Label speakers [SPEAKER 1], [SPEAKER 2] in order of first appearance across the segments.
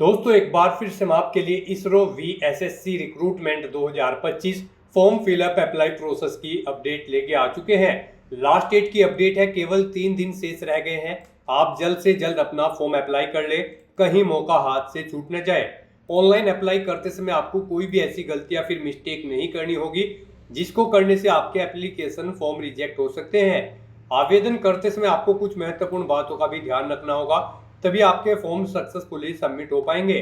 [SPEAKER 1] दोस्तों एक बार फिर से हम आपके लिए ISRO VSSC recruitment 2025 form fill up apply process की अपडेट लेके आ चुके हैं। लास्ट डेट की अपडेट है, केवल 3 दिन शेष रह गए हैं। आप जल्द से जल्द अपना फॉर्म अप्लाई कर ले, कहीं मौका हाथ से छूट न जाए। ऑनलाइन अप्लाई करते समय आपको कोई भी ऐसी गलती या फिर मिस्टेक नहीं करनी होगी जिसको करने से आपके एप्लीकेशन फॉर्म रिजेक्ट हो सकते हैं। आवेदन करते समय आपको कुछ महत्वपूर्ण बातों का भी ध्यान रखना होगा, तभी आपके फॉर्म सक्सेसफुली सबमिट हो पाएंगे।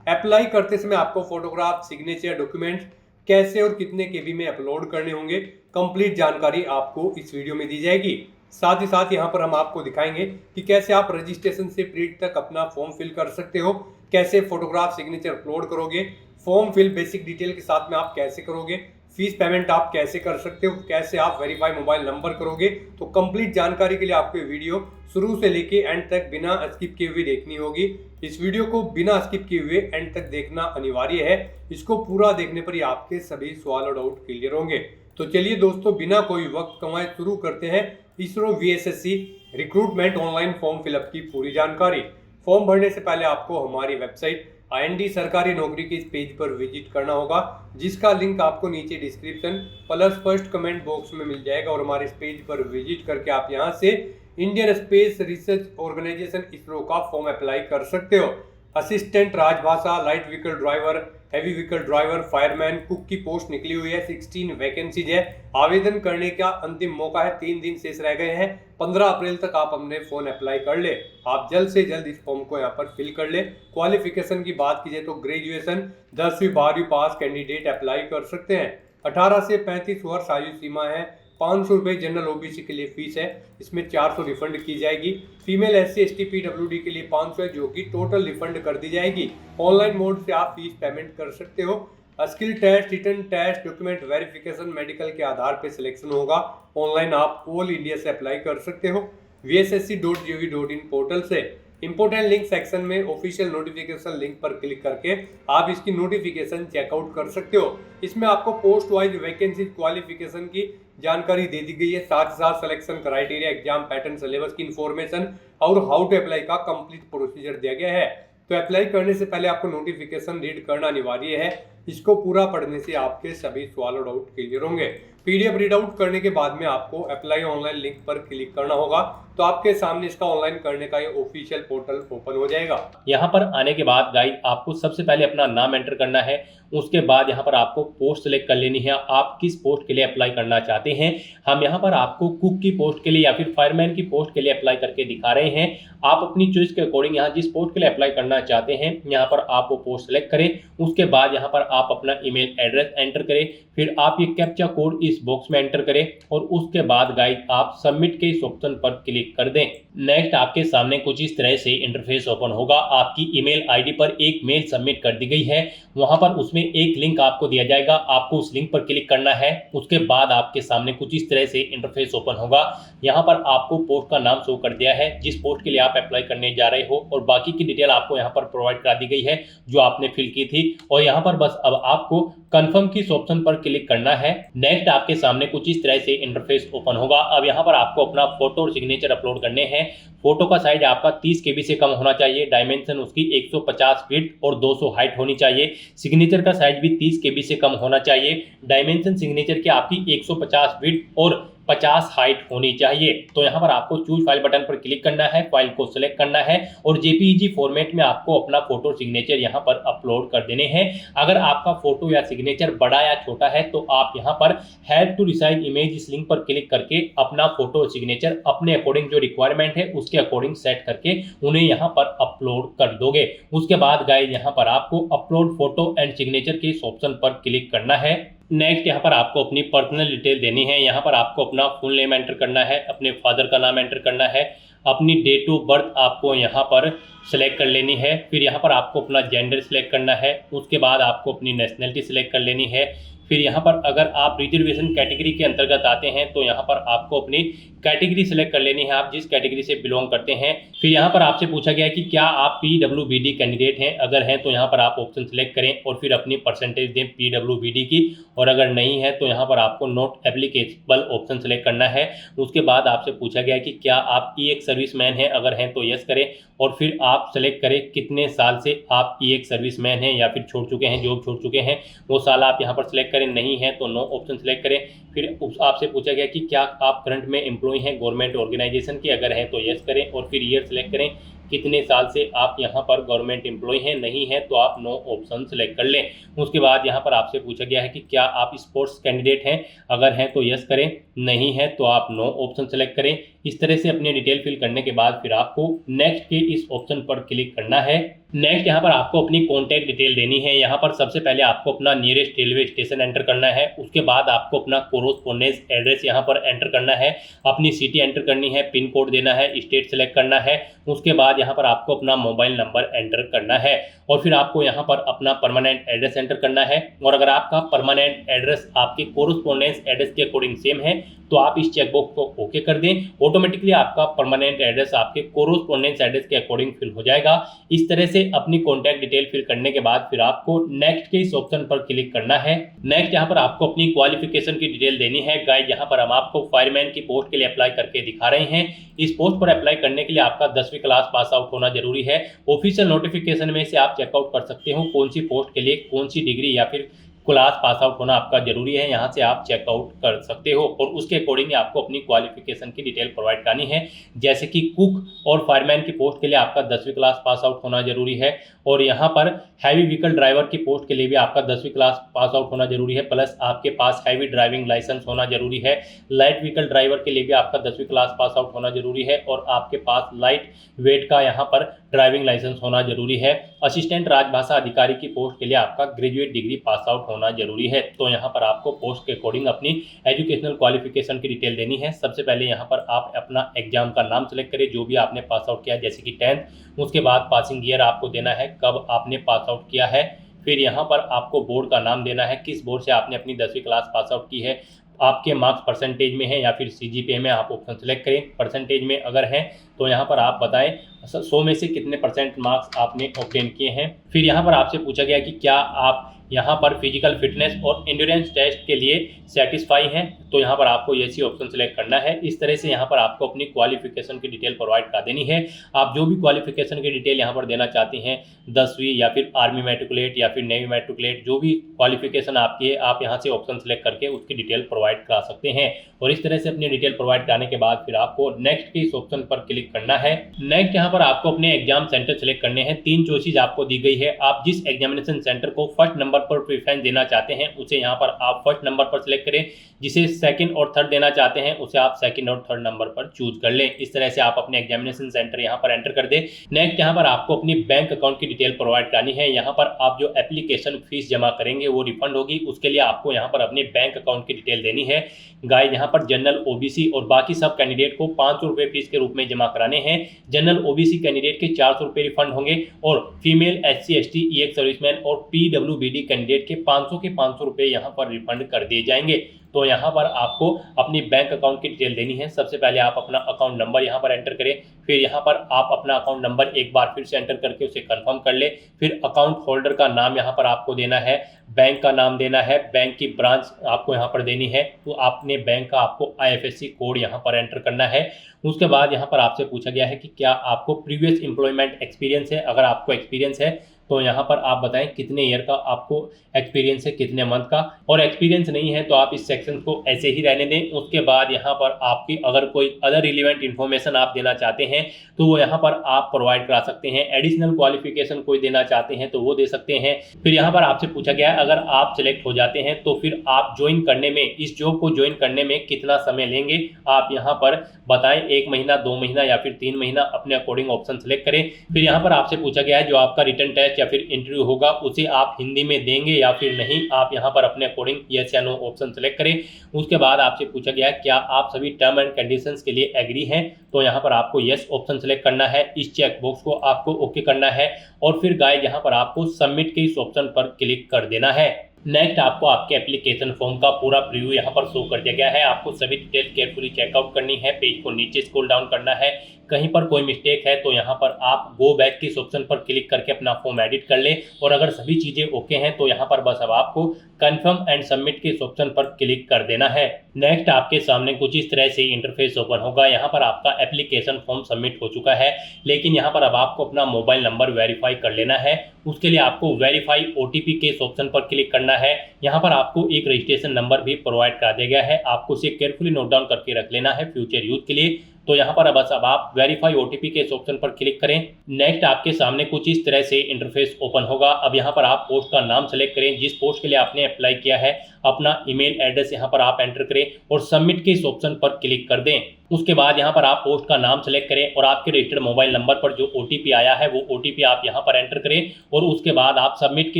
[SPEAKER 1] अप्लाई करते समय आपको फोटोग्राफ, सिग्नेचर, डॉक्यूमेंट्स कैसे और कितने केबी में अपलोड करने होंगे, कंप्लीट जानकारी आपको इस वीडियो में दी जाएगी। साथ ही साथ यहाँ पर हम आपको दिखाएंगे कि कैसे आप रजिस्ट्रेशन से प्रिंट तक अपना फॉर्म फिल कर सकते हो, कैसे फोटोग्राफ, सिग्नेचर अपलोड करोगे, फॉर्म फिल बेसिक डिटेल के साथ में आप कैसे करोगे, फीस पेमेंट आप कैसे कर सकते हो, कैसे आप वेरीफाई मोबाइल नंबर करोगे। तो कंप्लीट जानकारी के लिए आपको वीडियो शुरू से लेके एंड तक बिना स्किप किए हुए देखनी होगी। इस वीडियो को बिना स्किप किए हुए एंड तक देखना अनिवार्य है। इसको पूरा देखने पर ही आपके सभी सवाल और डाउट क्लियर होंगे। तो चलिए दोस्तों, बिना कोई वक्त कमाए शुरू करते हैं ISRO VSSC recruitment online form fill up की पूरी जानकारी। फॉर्म भरने से पहले आपको हमारी वेबसाइट IND सरकारी नौकरी के इस पेज पर विजिट करना होगा, जिसका लिंक आपको नीचे description plus first comment box में मिल जाएगा। और हमारे इस पेज पर विजिट करके आप यहां से Indian space research organisation ISRO का फॉर्म अप्लाई कर सकते हो। असिस्टेंट राजभाषा, light vehicle driver, heavy vehicle driver, fireman, cook की पोस्ट निकली हुई है। 16 वैकेंसीज है। आवेदन करने का अंतिम मौका है, 3 दिन शेष रह गए हैं। 15 अप्रैल तक आप अपने फोन अप्लाई कर ले। आप जल्द से जल्द इस फॉर्म को यहाँ पर फिल कर ले। क्वालिफिकेशन की बात कीजिए तो ग्रेजुएशन 10वीं 12वीं पास कैंडिडेट अप्लाई कर सकते हैं। 18 से 35 वर्ष आयु सीमा है। 500 रुपये जनरल ओबीसी के लिए फीस है, इसमें 400 रिफंड की जाएगी। फीमेल SC ST PWD के लिए 500 है, जो कि टोटल रिफंड कर दी जाएगी। ऑनलाइन मोड से आप फीस पेमेंट कर सकते हो। Skill test, written test, document verification, medical के आधार पर सिलेक्शन होगा। ऑनलाइन आप ऑल इंडिया से अप्लाई कर सकते हो vssc.gov.in पोर्टल से। इंपोर्टेंट लिंक सेक्शन में ऑफिशियल नोटिफिकेशन लिंक पर क्लिक करके आप इसकी नोटिफिकेशन चेकआउट कर सकते हो। इसमें आपको पोस्ट वाइज वैकेंसी, क्वालिफिकेशन की जानकारी दे दी गई है, साथ ही साथ selection criteria, exam pattern, syllabus की इंफॉर्मेशन और हाउ टू अप्लाई का कंप्लीट प्रोसीजर दिया गया है। तो अप्लाई करने से पहले आपको नोटिफिकेशन रीड करना अनिवार्य है। इसको पूरा पढ़ने से आपके सभी सवाल और डाउट क्लियर होंगे। PDF रीड आउट करने के बाद में आपको अप्लाई ऑनलाइन लिंक पर क्लिक करना होगा, तो आपके सामने इसका ऑनलाइन करने का ये ऑफिशियल पोर्टल ओपन हो जाएगा।
[SPEAKER 2] यहाँ पर आने के बाद गाइस आपको सबसे पहले अपना नाम एंटर करना है। उसके बाद यहाँ पर आपको पोस्ट सेलेक्ट कर लेनी है, आप किस पोस्ट के लिए अप्लाई करना चाहते हैं। हम यहाँ पर आपको कुक की पोस्ट के लिए या फिर फायरमैन की पोस्ट के लिए अप्लाई करके दिखा रहे हैं। आप अपनी चॉइस के अकॉर्डिंग यहाँ जिस पोस्ट के लिए अप्लाई करना चाहते हैं यहाँ पर आप वो पोस्ट सेलेक्ट करें। उसके बाद यहाँ पर आप अपना ईमेल एड्रेस एंटर करें, फिर आप ये कैप्चा कोड इस बॉक्स में एंटर करें और उसके बाद गाइस आप सबमिट के इस ऑप्शन पर क्लिक कर दें। नेक्स्ट आपके सामने कुछ इस तरह से इंटरफेस ओपन होगा। आपकी ईमेल आईडी पर एक मेल सबमिट कर दी गई है, वहां पर उसमें एक लिंक आपको दिया जाएगा, आपको उस लिंक पर क्लिक करना है। उसके बाद आपके सामने कुछ इस तरह से इंटरफेस ओपन होगा। यहाँ पर आपको पोस्ट का नाम शो कर दिया है जिस पोस्ट के लिए आप अप्लाई करने जा रहे हो, और बाकी की डिटेल आपको यहाँ पर प्रोवाइड करा दी गई है जो आपने फिल की थी। और यहाँ पर बस अब आपको कंफर्म की इस ऑप्शन पर क्लिक करना है। नेक्स्ट आपके सामने कुछ इस तरह से इंटरफेस ओपन होगा। अब यहाँ पर आपको अपना फोटो और सिग्नेचर अपलोड करने हैं। फोटो का साइज आपका 30 KB से कम होना चाहिए, डायमेंशन उसकी 150 फीट और 200 हाइट होनी चाहिए। सिग्नेचर का साइज भी 30 KB से कम होना चाहिए, डायमेंशन सिग्नेचर की आपकी 150 फीट और 50 हाइट होनी चाहिए। तो यहाँ पर आपको चूज फाइल बटन पर क्लिक करना है, फाइल को सिलेक्ट करना है और JPEG फॉर्मेट में आपको अपना फोटो सिग्नेचर यहाँ पर अपलोड कर देने हैं। अगर आपका फोटो या सिग्नेचर बड़ा या छोटा है तो आप यहाँ पर हेल्प टू रिसाइज इमेज इस लिंक पर क्लिक करके अपना फोटो और सिग्नेचर अपने अकॉर्डिंग जो रिक्वायरमेंट है उसके अकॉर्डिंग सेट करके उन्हें यहाँ पर अपलोड कर दोगे। उसके बाद गाइस यहाँ पर आपको अपलोड फोटो एंड सिग्नेचर के इस ऑप्शन पर क्लिक करना है। नेक्स्ट यहाँ पर आपको अपनी पर्सनल डिटेल देनी है। यहाँ पर आपको अपना फुल नेम एंटर करना है, अपने फादर का नाम एंटर करना है, अपनी डेट ऑफ बर्थ आपको यहाँ पर सिलेक्ट कर लेनी है। फिर यहाँ पर आपको अपना जेंडर सिलेक्ट करना है। उसके बाद आपको अपनी नेशनलिटी सिलेक्ट कर लेनी है। फिर यहाँ पर अगर आप रिजर्वेशन कैटेगरी के अंतर्गत आते हैं तो यहाँ पर आपको अपनी कैटेगरी सिलेक्ट कर लेनी है, आप जिस कैटेगरी से बिलोंग करते हैं। फिर यहाँ पर आपसे पूछा गया है कि क्या आप PWBD कैंडिडेट हैं, अगर हैं तो यहाँ पर आप ऑप्शन सिलेक्ट करें और फिर अपनी परसेंटेज दें PWBD की, और अगर नहीं है तो यहाँ पर आपको नॉट एप्लीकेबल ऑप्शन सिलेक्ट करना है। उसके बाद आपसे पूछा गया है कि क्या आप EX सर्विसमैन हैं, अगर हैं तो यस करें और फिर आप सेलेक्ट करें कितने साल से आप ई एक्स सर्विसमैन हैं या फिर छोड़ चुके हैं, जॉब छोड़ चुके हैं, वो साल आप यहाँ पर सेलेक्ट करें। नहीं है तो नो ऑप्शन सेलेक्ट करें। फिर आपसे पूछा गया कि क्या आप करंट में एम्प्लॉय हैं गवर्नमेंट ऑर्गेनाइजेशन के, अगर हैं तो यस करें और फिर ईयर सेलेक्ट करें कितने साल से आप यहाँ पर गवर्नमेंट एम्प्लॉय हैं। नहीं है तो आप नो ऑप्शन सेलेक्ट कर लें। उसके बाद यहाँ पर आपसे पूछा गया है कि क्या आप स्पोर्ट्स कैंडिडेट हैं, अगर हैं तो यस करें, नहीं है तो आप नो ऑप्शन सेलेक्ट करें। इस तरह से अपनी डिटेल फिल करने के बाद फिर आपको नेक्स्ट के इस ऑप्शन पर क्लिक करना है। नेक्स्ट यहाँ पर आपको अपनी कॉन्टैक्ट डिटेल देनी है। यहाँ पर सबसे पहले आपको अपना नियरेस्ट रेलवे स्टेशन एंटर करना है। उसके बाद आपको अपना कोरोस्पोंडेंस एड्रेस यहाँ पर एंटर करना है, अपनी सिटी एंटर करनी है, पिन कोड देना है, स्टेट सेलेक्ट करना है। उसके बाद यहाँ पर आपको अपना मोबाइल नंबर एंटर करना है और फिर आपको यहाँ पर अपना परमानेंट एड्रेस एंटर करना है। और अगर आपका परमानेंट एड्रेस आपके कोरोस्पोंडेंस एड्रेस के अकॉर्डिंग सेम है तो आप इस चेकबॉक्स को ओके कर दें। ऑटोमेटिकली आपका परमानेंट एड्रेस आपके कोरोस्पोंडेंस एड्रेस के अकॉर्डिंग फिल हो जाएगा। इस तरह से अपनी कॉन्टैक्ट डिटेल फिल करने के बाद फिर आपको नेक्स्ट के इस ऑप्शन पर क्लिक करना है। नेक्स्ट यहाँ पर आपको अपनी क्वालिफिकेशन की डिटेल देनी है। गाइस यहाँ पर हम आपको फायरमैन की पोस्ट के लिए अप्लाई करके दिखा रहे हैं। इस पोस्ट पर अप्लाई करने के लिए आपका 10वीं क्लास पास आउट होना जरूरी है। ऑफिशियल नोटिफिकेशन में से आप चेकआउट कर सकते हो कौन सी पोस्ट के लिए कौन सी डिग्री या फिर क्लास पास आउट होना आपका जरूरी है। यहाँ से आप चेकआउट कर सकते हो और उसके अकॉर्डिंग आपको अपनी क्वालिफिकेशन की डिटेल प्रोवाइड करनी है। जैसे कि कुक और फायरमैन की पोस्ट के लिए आपका 10वीं क्लास पास आउट होना जरूरी है और यहाँ पर हैवी व्हीकल ड्राइवर की पोस्ट के लिए भी आपका 10वीं क्लास पास आउट होना जरूरी है, प्लस आपके पास हैवी ड्राइविंग लाइसेंस होना जरूरी है। लाइट व्हीकल ड्राइवर के लिए भी आपका 10वीं क्लास पास आउट होना जरूरी है और आपके पास लाइट वेट का यहाँ पर ड्राइविंग लाइसेंस होना जरूरी है। असिस्टेंट राजभाषा अधिकारी की पोस्ट के लिए आपका ग्रेजुएट डिग्री पास आउट होना जरूरी है। तो यहाँ पर आपको पोस्ट के अकॉर्डिंग अपनी एजुकेशनल क्वालिफिकेशन की डिटेल देनी है। सबसे पहले यहाँ पर आप अपना एग्जाम का नाम सेलेक्ट करें जो भी आपने पास आउट किया, जैसे कि 10th। उसके बाद पासिंग ईयर आपको देना है, कब आपने पास आउट किया है। फिर यहाँ पर आपको बोर्ड का नाम देना है, किस बोर्ड से आपने अपनी 10वीं क्लास पास आउट की है, आपके मार्क्स परसेंटेज में है या फिर सीजीपीए में, आप ऑप्शन सेलेक्ट करें। परसेंटेज में अगर हैं तो यहाँ पर आप बताएं 100 में से कितने परसेंट मार्क्स आपने ऑब्टेन किए हैं। फिर यहाँ पर आपसे पूछा गया कि क्या आप यहाँ पर फिजिकल फिटनेस और एंड्योरेंस टेस्ट के लिए सेटिस्फाई हैं, तो यहाँ पर आपको ये सी ऑप्शन सेलेक्ट करना है। इस तरह से यहाँ पर आपको अपनी क्वालिफिकेशन की डिटेल प्रोवाइड कर देनी है। आप जो भी क्वालिफिकेशन की डिटेल यहाँ पर देना चाहते हैं, 10वीं या फिर आर्मी मैट्रिकुलेट या फिर नेवी मैट्रिकुलेट, जो भी क्वालिफिकेशन आपकी है आप यहाँ से ऑप्शन सेलेक्ट करके उसकी डिटेल प्रोवाइड करा सकते हैं। और इस तरह से अपनी डिटेल प्रोवाइड कराने के बाद फिर आपको नेक्स्ट के इस ऑप्शन पर क्लिक करना है। नेक्स्ट यहाँ पर आपको अपने एग्जाम सेंटर सेलेक्ट करने हैं। 3 चॉइसेस आपको दी गई है। आप जिस एग्जामिनेशन सेंटर को फर्स्ट नंबर पर प्रेफरेंस देना चाहते हैं उसे यहाँ पर आप फर्स्ट नंबर पर सिलेक्ट करें, जिसे सेकंड और थर्ड देना चाहते हैं उसे आप सेकंड और थर्ड नंबर पर चूज कर लें। इस तरह से आप अपने एग्जामिनेशन सेंटर यहाँ पर एंटर कर दें। नेक्स्ट यहाँ पर आपको अपनी बैंक अकाउंट की डिटेल प्रोवाइड करनी है। यहाँ पर आप जो एप्लीकेशन फीस जमा करेंगे वो रिफंड होगी, उसके लिए आपको यहाँ पर अपने बैंक अकाउंट की डिटेल देनी है। गाइस यहाँ पर जनरल ओबीसी और बाकी सब कैंडिडेट को 500 रुपये फीस के रूप में जमा कराने हैं। जनरल ओबीसी कैंडिडेट के 400 रुपये रिफंड होंगे और female SC ST EX serviceman और PWBD कैंडिडेट के 500 रुपये यहाँ पर रिफंड कर दिए जाएंगे। तो यहाँ पर आपको अपनी बैंक अकाउंट की डिटेल देनी है। सबसे पहले आप अपना अकाउंट नंबर यहाँ पर एंटर करें, फिर यहाँ पर आप अपना अकाउंट नंबर एक बार फिर से एंटर करके उसे कंफर्म कर ले। फिर अकाउंट होल्डर का नाम यहाँ पर आपको देना है, बैंक का नाम देना है, बैंक की ब्रांच आपको यहाँ पर देनी है, तो आपने बैंक का आपको IFSC कोड यहाँ पर एंटर करना है। उसके बाद यहाँ पर आपसे पूछा गया है कि क्या आपको प्रीवियस एम्प्लॉयमेंट एक्सपीरियंस है। अगर आपको एक्सपीरियंस है तो यहाँ पर आप बताएं कितने ईयर का आपको एक्सपीरियंस है, कितने मंथ का। और एक्सपीरियंस नहीं है तो आप इस सेक्शन को ऐसे ही रहने दें। उसके बाद यहाँ पर आपकी अगर कोई अदर रिलेवेंट इन्फॉर्मेशन आप देना चाहते हैं तो वो यहाँ पर आप प्रोवाइड करा सकते हैं। एडिशनल क्वालिफिकेशन कोई देना चाहते हैं तो वो दे सकते हैं। फिर यहाँ पर आपसे पूछा गया है अगर आप सिलेक्ट हो जाते हैं तो फिर आप ज्वाइन करने में, इस जॉब को ज्वाइन करने में कितना समय लेंगे, आप यहाँ पर बताएं 1 महीना, 2 महीना या फिर 3 महीना, अपने अकॉर्डिंग ऑप्शन सेलेक्ट करें। फिर यहाँ पर आपसे पूछा गया है जो आपका रिटन टेस्ट या फिर इंटरव्यू होगा उसे आप हिंदी में देंगे या फिर नहीं, आप यहाँ पर अपने अकॉर्डिंग यस या नो ऑप्शन सेलेक्ट करें। उसके बाद आपसे पूछा गया है क्या आप सभी टर्म एंड कंडीशंस के लिए एग्री हैं, तो यहाँ पर आपको यस ऑप्शन सेलेक्ट करना है। इस चेक बॉक्स को आपको ओके करना है और फिर गाइस यहाँ पर आपको सबमिट के इस ऑप्शन पर क्लिक कर देना है। नेक्स्ट आपको आपके एप्लीकेशन फॉर्म का पूरा प्रीव्यू यहाँ पर शो कर दिया गया है। आपको सभी डिटेल केयरफुली चेकआउट करनी है, पेज को नीचे स्क्रॉल डाउन करना है। कहीं पर कोई मिस्टेक है तो यहाँ पर आप गो बैक के इस ऑप्शन पर क्लिक करके अपना फॉर्म एडिट कर ले, और अगर सभी चीज़ें ओके हैं तो यहाँ पर बस अब आपको कंफर्म एंड सबमिट के इस ऑप्शन पर क्लिक कर देना है। नेक्स्ट आपके सामने कुछ इस तरह से इंटरफेस ओपन होगा। यहाँ पर आपका एप्लीकेशन फॉर्म सबमिट हो चुका है, लेकिन यहाँ पर अब आपको अपना मोबाइल नंबर वेरीफाई कर लेना है। उसके लिए आपको वेरीफाई OTP के इस ऑप्शन पर क्लिक करना है। यहाँ पर आपको एक रजिस्ट्रेशन नंबर भी प्रोवाइड कर दिया गया है, आपको इसे केयरफुली नोट डाउन करके रख लेना है फ्यूचर यूज के लिए। तो यहाँ पर बस अब आप वेरीफाई OTP के इस ऑप्शन पर क्लिक करें। नेक्स्ट आपके सामने कुछ इस तरह से इंटरफेस ओपन होगा। अब यहाँ पर आप पोस्ट का नाम सेलेक्ट करें, जिस पोस्ट के लिए आपने अप्लाई किया है, अपना ईमेल एड्रेस यहाँ पर आप एंटर करें और सबमिट के इस ऑप्शन पर क्लिक कर दें। उसके बाद यहाँ पर आप पोस्ट का नाम सेलेक्ट करें और आपके रजिस्टर्ड मोबाइल नंबर पर जो OTP आया है वो OTP आप यहाँ पर एंटर करें और उसके बाद आप सबमिट के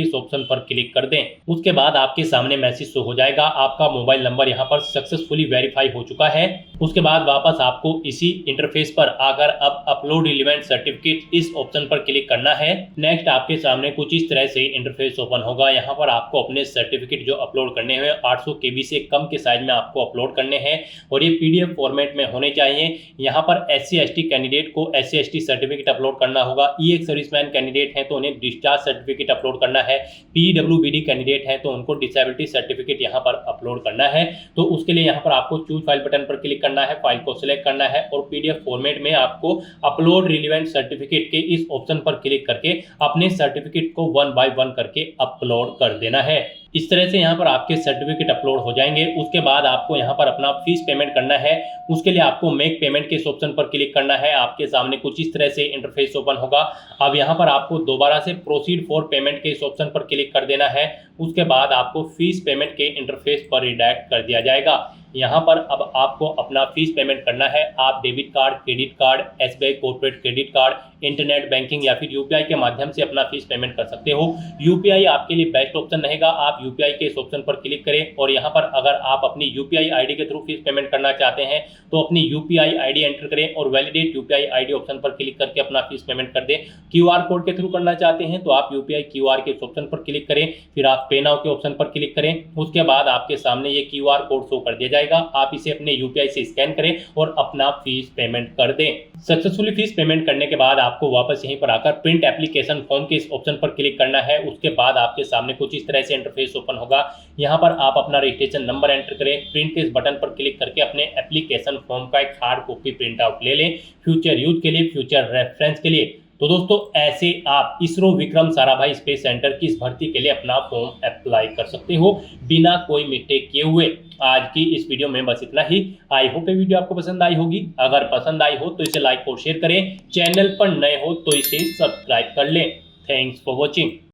[SPEAKER 2] इस ऑप्शन पर क्लिक कर दें। उसके बाद आपके सामने मैसेज शो हो जाएगा, आपका मोबाइल नंबर यहाँ पर सक्सेसफुली वेरीफाई हो चुका है। उसके बाद वापस आपको इसी इंटरफेस पर आकर अब अपलोड रिलेवेंट सर्टिफिकेट इस ऑप्शन पर क्लिक करना है। नेक्स्ट आपके सामने कुछ इस तरह से इंटरफेस ओपन होगा। यहाँ पर आपको अपने सर्टिफिकेट जो अपलोड करने हैं 800 KB से कम के साइज में आपको अपलोड करने हैं और ये PDF फॉर्मेट में होने चाहिए। यहाँ पर SC/ST कैंडिडेट को SC/ST सर्टिफिकेट अपलोड करना होगा। एक सर्विसमैन कैंडिडेट हैं तो उन्हें डिस्चार्ज सर्टिफिकेट अपलोड करना है। PWBD कैंडिडेट हैं तो उनको डिसेबिलिटी सर्टिफिकेट यहाँ पर अपलोड करना है। तो उसके लिए यहाँ पर आपको चूज फाइल बटन पर क्लिक करना है, फाइल को सिलेक्ट करना है और PDF फॉर्मेट में आपको अपलोड रिलेवेंट सर्टिफिकेट के इस ऑप्शन पर क्लिक करके अपने सर्टिफिकेट को 1 by 1 करके अपलोड कर देना है। इस तरह से यहाँ पर आपके सर्टिफिकेट अपलोड हो जाएंगे। उसके बाद आपको यहाँ पर अपना फीस पेमेंट करना है। उसके लिए आपको मेक पेमेंट के इस ऑप्शन पर क्लिक करना है। आपके सामने कुछ इस तरह से इंटरफेस ओपन होगा। अब यहाँ पर आपको दोबारा से प्रोसीड फॉर पेमेंट के इस ऑप्शन पर क्लिक कर देना है। उसके बाद आपको फीस पेमेंट के इंटरफेस पर रिडायरेक्ट कर दिया जाएगा। यहाँ पर अब आपको अपना फीस पेमेंट करना है। आप debit card, credit card, SBI corporate credit card, internet banking या फिर UPI के माध्यम से अपना फीस पेमेंट कर सकते हो। UPI आपके लिए बेस्ट ऑप्शन रहेगा। आप UPI के इस ऑप्शन पर क्लिक करें और यहाँ पर अगर आप अपनी UPI ID के थ्रू फीस पेमेंट करना चाहते हैं तो अपनी UPI ID एंटर करें और वैलिडेट UPI ID ऑप्शन पर क्लिक करके अपना फीस पेमेंट कर दें। QR कोड के थ्रू करना चाहते हैं तो आप UPI QR के इस ऑप्शन पर क्लिक करें, फिर आप पे नाउ के ऑप्शन पर क्लिक करें। उसके बाद आपके सामने ये QR कोड शो कर दिया जाएगा। आप इसे अपने UPI से स्कैन करें और अपना फीस पेमेंट कर दें। सक्सेसफुली फीस पेमेंट करने के बाद आपको वापस यहीं पर आकर प्रिंट एप्लीकेशन फॉर्म के इस ऑप्शन पर क्लिक करना है। उसके बाद आपके सामने कुछ इस तरह से इंटरफेस ओपन होगा। यहाँ पर आप अपना रजिस्ट्रेशन नंबर एंटर करें, प्रिंट के इस बटन पर क्लिक करके अपने एप्लीकेशन फॉर्म का एक हार्ड कॉपी प्रिंट आउट ले लें, फ्यूचर यूज के लिए, फ्यूचर रेफरेंस के लिए। तो दोस्तों ऐसे आप इसरो विक्रम साराभाई स्पेस सेंटर की इस भर्ती के लिए अपना फॉर्म अप्लाई कर सकते हो बिना कोई मिस्टेक किए हुए। आज की इस वीडियो में बस इतना ही। आई होप ये वीडियो आपको पसंद आई होगी। अगर पसंद आई हो तो इसे लाइक और शेयर करें। चैनल पर नए हो तो इसे सब्सक्राइब कर लें। Thanks for watching.